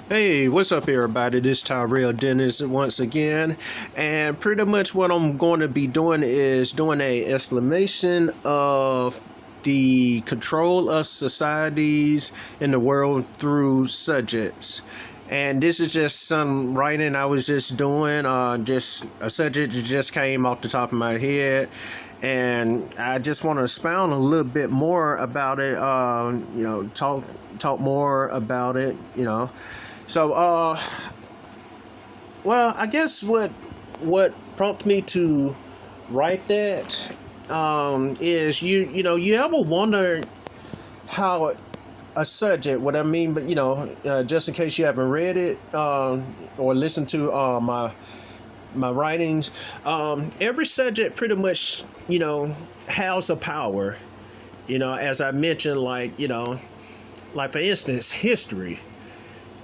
Hey, what's up, everybody? This is Tyrell Dennis once again, and pretty much what I'm going to be doing is doing a explanation of the control of societies in the world through subjects. And this is just some writing I was just doing, just a subject that just came off the top of my head, and I just want to expound a little bit more about it. Talk more about it. So, well, I guess what prompted me to write that is you ever wonder how a subject, what I mean, but just in case you haven't read it or listened to my writings, every subject pretty much has a power. As I mentioned, like for instance, history.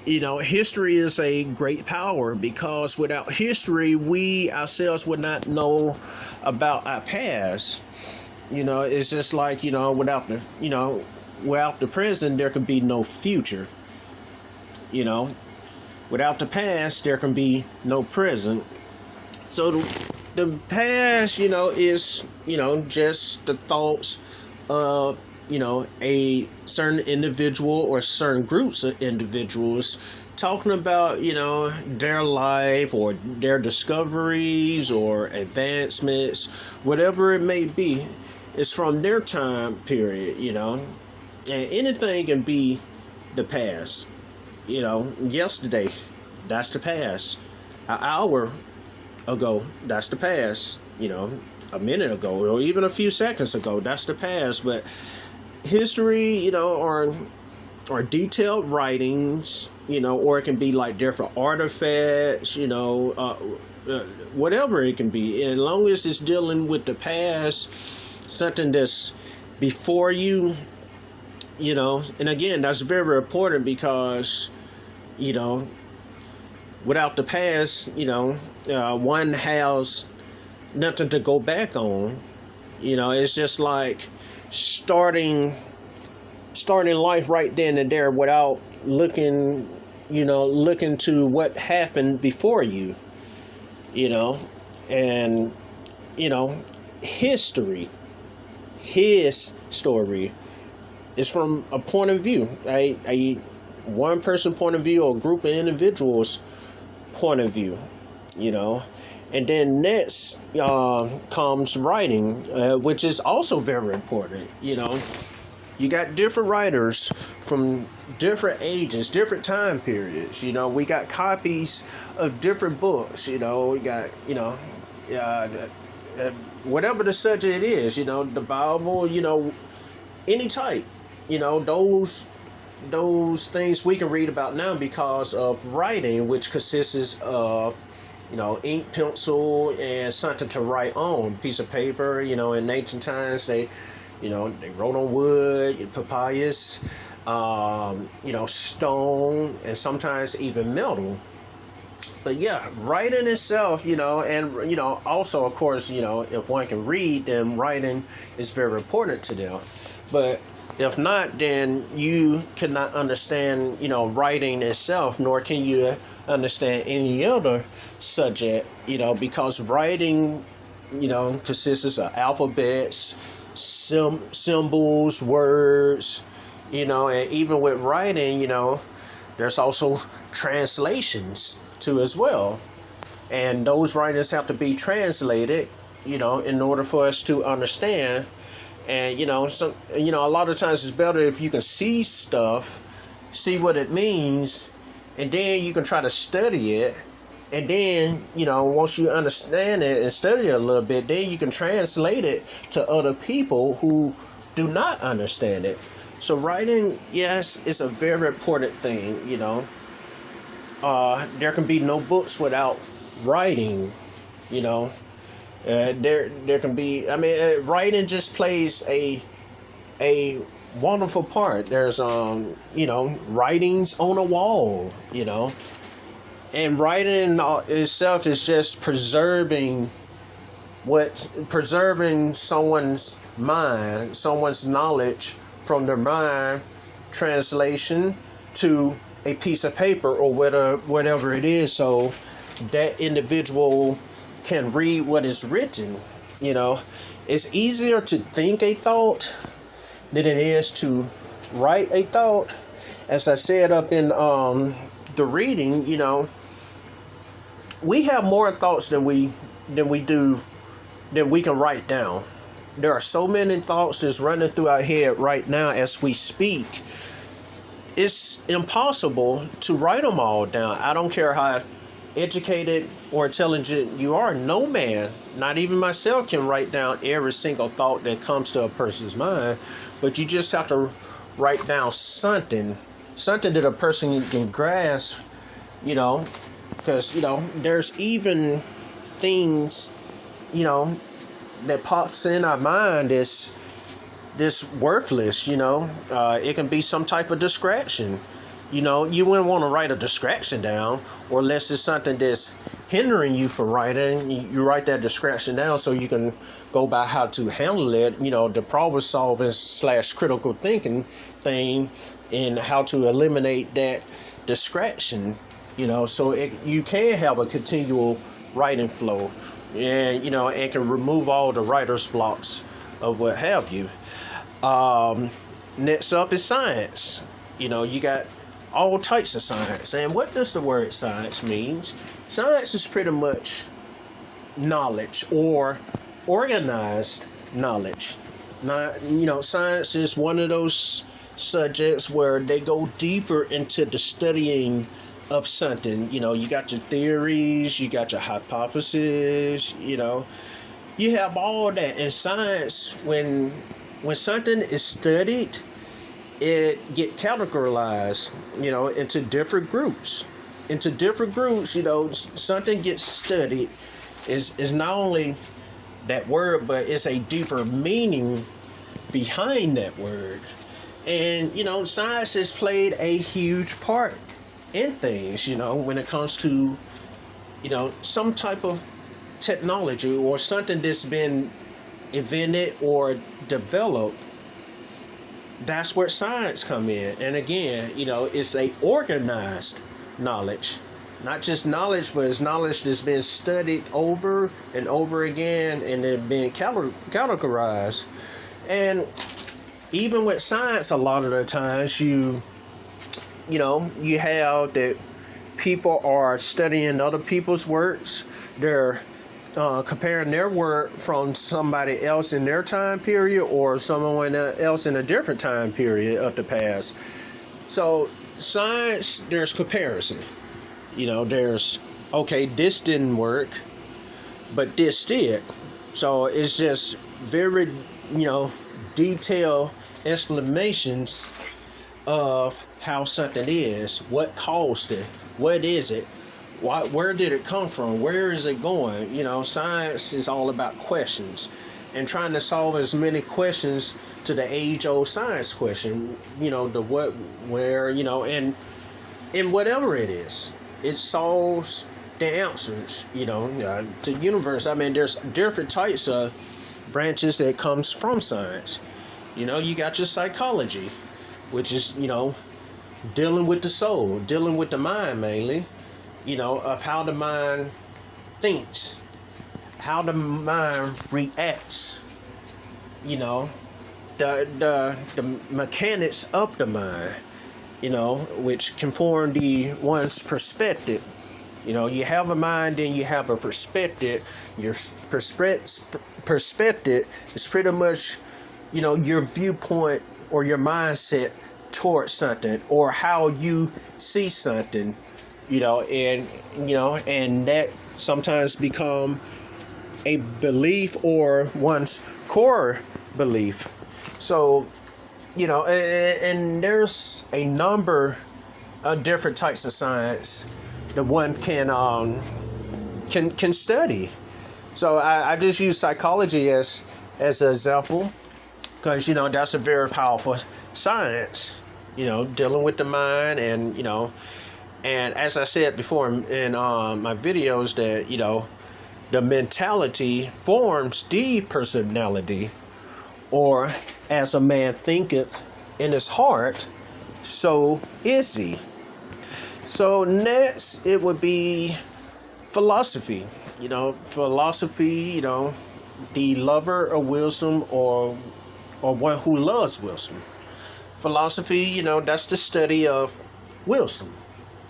History is a great power because without history, we ourselves would not know about our past. It's just like, without the present, there can be no future. You know, Without the past, there can be no present. So the past, is, just the thoughts of a certain individual or certain groups of individuals talking about, their life or their discoveries or advancements, whatever it may be. It's from their time period, and anything can be the past. Yesterday, that's the past. An hour ago, that's the past. A minute ago or even a few seconds ago, that's the past. But history, or detailed writings, or it can be like different artifacts, whatever it can be. As long as it's dealing with the past, something that's before you, and again, that's very important because, without the past, one has nothing to go back on. It's just like starting life right then and there without looking to what happened before you. And history, his story is from a point of view, a one person point of view or a group of individuals point of view. And then next comes writing, which is also very important. You got different writers from different ages, different time periods. We got copies of different books. We got, whatever the subject is, the Bible, any type, those things we can read about now because of writing, which consists of ink, pencil, and something to write on, piece of paper. In ancient times, they wrote on wood, papyrus, stone, and sometimes even metal. But yeah, writing itself, and also, of course, if one can read, then writing is very important to them. But if not, then you cannot understand, writing itself, nor can you understand any other subject, because writing, consists of alphabets, symbols, words, and even with writing, there's also translations too as well. And those writings have to be translated, in order for us to understand. And a lot of times it's better if you can see stuff, see what it means, and then you can try to study it. And then, once you understand it and study it a little bit, then you can translate it to other people who do not understand it. So writing, yes, it's a very important thing. There can be no books without writing. There can be. Writing just plays a wonderful part. There's writings on a wall. And writing itself is just preserving someone's mind, someone's knowledge from their mind, translation to a piece of paper or whatever it is, so that individual can read what is written. You know, it's easier to think a thought than it is to write a thought. As I said up in the reading, you know, we have more thoughts than we can write down. There are so many thoughts that's running through our head right now as we speak. It's impossible to write them all down. I don't care how educated or intelligent you are. No man, not even myself, can write down every single thought that comes to a person's mind. But you just have to write down something that a person can grasp, you know, because, you know, there's even things, you know, that pops in our mind is this worthless, you know. It can be some type of distraction. You know, you wouldn't want to write a distraction down, or unless it's something that's hindering you from writing. You write that distraction down so you can go by how to handle it, you know, the problem solving / critical thinking thing, and how to eliminate that distraction, you know, so you can have a continual writing flow, and, you know, and can remove all the writer's blocks of what have you. Next up is science. You know, you got all types of science. And what does the word science means? Science is pretty much knowledge or organized knowledge. Now, you know, science is one of those subjects where they go deeper into the studying of something. You know, you got your theories, you got your hypotheses, you know, you have all that. In science, when something is studied, it get categorized, you know, into different groups. You know, something gets studied is not only that word, but it's a deeper meaning behind that word. And, you know, science has played a huge part in things, you know, when it comes to, you know, some type of technology or something that's been invented or developed. That's where science come in. And again, you know, it's a organized knowledge. Not just knowledge, but it's knowledge that's been studied over and over again, and then being categorized. And even with science, a lot of the times you know, you have that people are studying other people's works. They're comparing their work from somebody else in their time period or someone else in a different time period of the past. So science, there's comparison. You know, there's, okay, this didn't work, but this did. So it's just very, you know, detailed explanations of how something is, what caused it, what is it, where did it come from, where is it going. You know, science is all about questions and trying to solve as many questions to the age-old science question, you know, the what, where, you know, and whatever it is, it solves the answers, you know, to the universe. I mean, there's different types of branches that comes from science. You know, you got your psychology, which is, you know, dealing with the soul, dealing with the mind mainly, you know, of how the mind thinks, how the mind reacts, you know, the mechanics of the mind, you know, which can form one's perspective. You know, you have a mind, then you have a perspective. Your perspective is pretty much, you know, your viewpoint or your mindset towards something, or how you see something, you know, and, you know, and that sometimes become a belief or one's core belief. So, you know, and there's a number of different types of science that one can study. So I just use psychology as an example, because, you know, that's a very powerful science, you know, dealing with the mind. And, you know, and as I said before in my videos, that, you know, the mentality forms the personality, or as a man thinketh in his heart, so is he. So next, it would be philosophy. Philosophy. The lover of wisdom, or one who loves wisdom. Philosophy. That's the study of wisdom.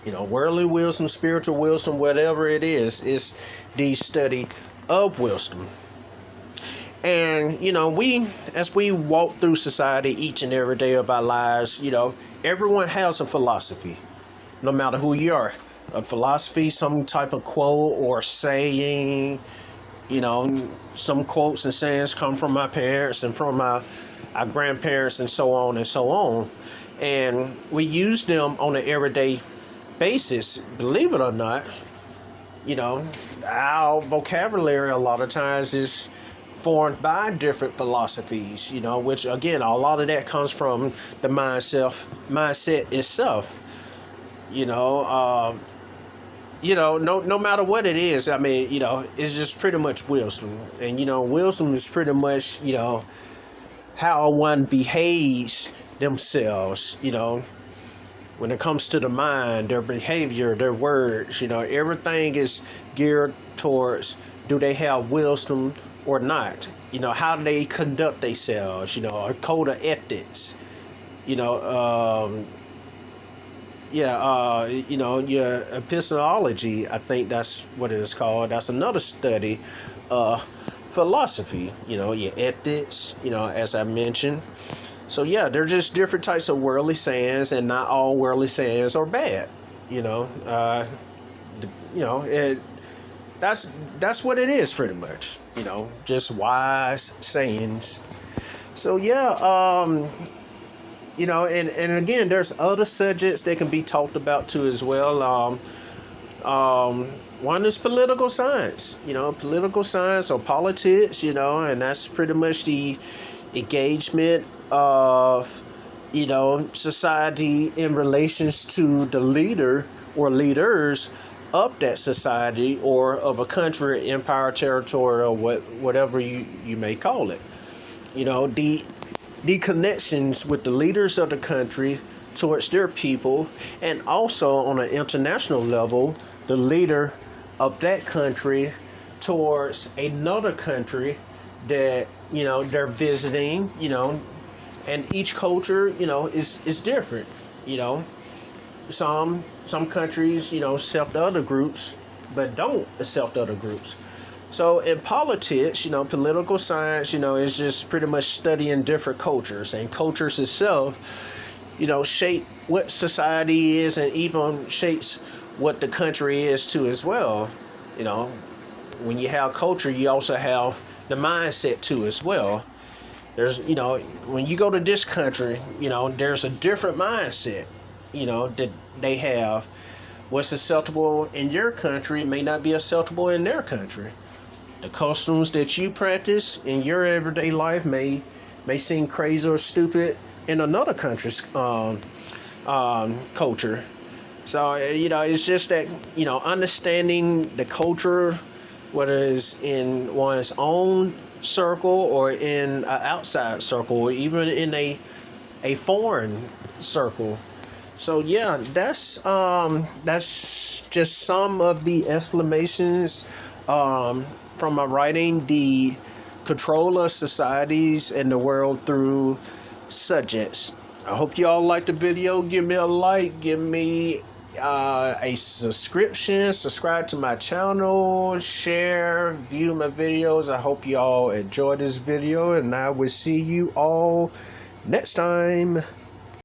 Worldly wisdom, spiritual wisdom, whatever it is the study of wisdom. And as we walk through society each and every day of our lives, everyone has a philosophy, no matter who you are. A philosophy, some type of quote or saying. Some quotes and sayings come from my parents and from our grandparents and so on and so on. And we use them on an everyday basis. Believe it or not, our vocabulary a lot of times is formed by different philosophies, which again, a lot of that comes from the mindset itself. No matter what it is, I mean, it's just pretty much wisdom. And, wisdom is pretty much, how one behaves themselves, when it comes to the mind, their behavior, their words, everything is geared towards, do they have wisdom or not? How do they conduct themselves, a code of ethics, your epistemology, I think that's what it is called. That's another study, philosophy, your ethics, as I mentioned. So yeah, they're just different types of worldly sayings, and not all worldly sayings are bad. That's what it is pretty much. Just wise sayings. So yeah, and again, there's other subjects that can be talked about too as well. One is political science, political science or politics, and that's pretty much the engagement of, society in relations to the leader or leaders of that society or of a country, empire, territory, or whatever you may call it. The connections with the leaders of the country towards their people, and also on an international level, the leader of that country towards another country that they're visiting, and each culture is different. Some countries accept other groups but don't accept other groups. So in politics, political science, is just pretty much studying different cultures, and cultures itself, shape what society is, and even shapes what the country is too as well. When you have culture, you also have the mindset too as well. There's, when you go to this country, there's a different mindset, that they have. What's acceptable in your country may not be acceptable in their country. The customs that you practice in your everyday life may seem crazy or stupid in another country's culture. So it's just that understanding the culture, whether it's in one's own circle or in an outside circle, or even in a foreign circle. So yeah, that's just some of the explanations from my writing, The Control of Societies and the World Through Subjects. I hope you all liked the video. Give me a like, give me a subscription, subscribe to my channel, share, view my videos. I hope you all enjoyed this video, and I will see you all next time.